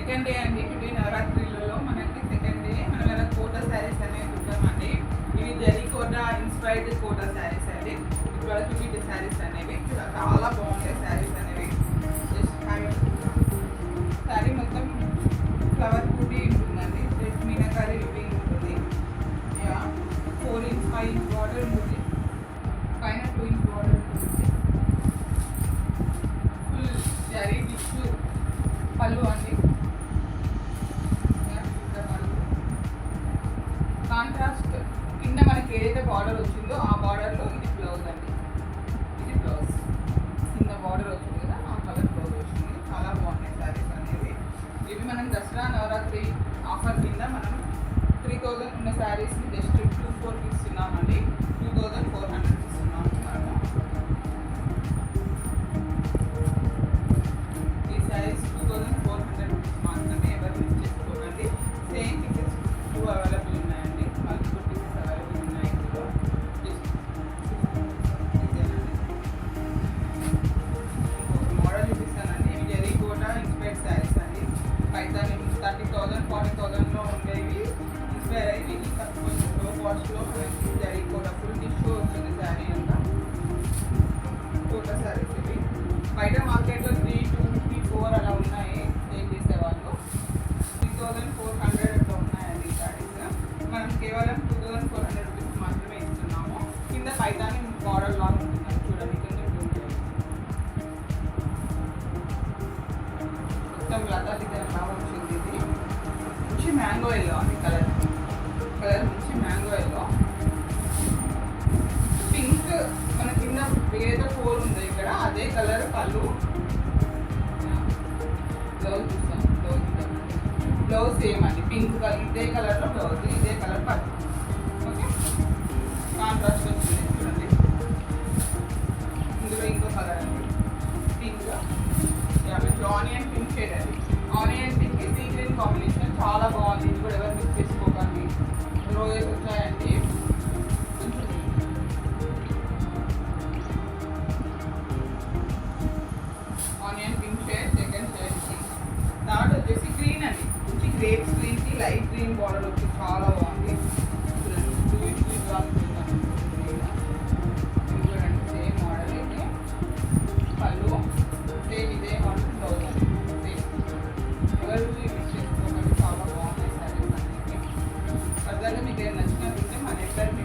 Second day అండి. ఇది నవరాత్రిలలో మనకి సెకండ్ డే. మనం ఇలా కోటా శారీస్ అనేది చూద్దామండి. ఇవి జరీ కోటా ఇన్స్పైర్డ్ కోటా శారీస్ అండి. ఇప్పుడు చూపించే శారీస్ అనేవి చాలా బాగుంటాయి. శారీస్ అనేవి జస్ట్ శారీ మొత్తం ఫ్లవర్ బూటీ ఉంటుందండి. జస్ట్ మీనాకారి రిపింగ్ ఉంటుంది. 4 ఇంచ్ 5 ఇంచ్ బార్డర్ ఉంటుంది. పైన 2 ఇంచ్ బార్డర్ ఉంటుంది. ఫుల్ జరీ టిష్యూ పళ్ళు అండి. కాంట్రాస్ట్ కింద మనకి ఏదైతే బార్డర్ వచ్చిందో ఆ బార్డర్లో ఇది బ్లౌజ్ అండి. ఇది బ్లౌజ్ కింద బార్డర్ వచ్చింది కదా, ఆ కలర్ బ్లౌజ్ వచ్చింది. చాలా బాగున్నాయి శారీస్ అనేవి. ఇవి మనం దసరా నవరాత్రి ఆఫర్ కింద మనం 3000 ఉన్న శారీస్ని జస్ట్ 24 ఇస్తున్నామండి. 2400 ఇస్తున్నాము మనము. ఈ శారీస్ 2400 మాత్రమే. ఎవరు మిస్ చేసుకోకండి. సేమ్ పీసెస్ 2 అవైలబుల్ ఉన్నాయండి. మల్టిపుల్ పీసెస్ అవైలబుల్ ఉన్నాయి ఇందులో. ఇంకొక మోడల్ చూపిస్తానండి. ఇవి జరీ కోటా ఇన్స్పైర్డ్ శారీస్ అండి. పైతాని 30,000 40,000లో ఉండేవి ఇన్స్పైర్ అయ్యి కొంచెం లో కాస్ట్లో మనకి జరీ కోటా ఫుల్ టిష్యూ వస్తుంది శారీ అంతా. కోటా శారీస్ ఇవి బయట మార్కెట్లో 3, 2, 3, 4 అలా ఉన్నాయి సేల్ చేసేవాళ్ళు. 3,400 ఉన్నాయండి ఈ శారీస్. మనం కేవలం 2,400 రూపీస్ మాత్రమే ఇస్తున్నాము. కింద పైతాని మోడల్ లాగా ఉంటుందండి. చూడండి కింద మొత్తం లతా డిజైన్ లాగా వచ్చింది. ఇది మంచి మ్యాంగో ఎల్లో అండి. కలర్ మంచి మ్యాంగో ఎల్లో. పింక్ మన కింద ఏదైతే ఫోర్ ఉందో ఇక్కడ అదే కలర్ పళ్ళు. బ్లౌజ్ చూస్తాం. బ్లౌజ్ సేమ్ అండి. పింక్ కలర్ ఇదే కలర్లో బ్లౌజ్, ఇదే కలర్ పళ్ళు. ఓకే, కాంట్రాస్ట్ వచ్చింది చూడండి. ఇందులో ఇంకో కలర్ అండి పింక్. ఆనియన్ పింక్ షేడ్ అండి. Onion pink sea green combination చాలా బాగుంది. ఇది కూడా ఎవరు మిస్ చేసుకోకండి. రోజెస్ వచ్చాయండి. Onion pink shade second shade. Third వచ్చేసి గ్రీన్ అండి. మంచి గ్రేప్స్ గ్రీన్కి లైట్ గ్రీన్ బార్డర్ వచ్చి చాలా బాగుంది. చూడండి సేమ్ మోడల్ అయితే పళ్ళు సేమ్ ఇదే మోడల్ బ్లౌజ్ అండి. సేమ్ ఎవరు మిస్ చేసుకోకండి. చాలా బాగున్నాయి శారీస్ అన్నీ. ఫర్దర్గా మీకు నచ్చినట్టుంటే మన నెట్వర్క్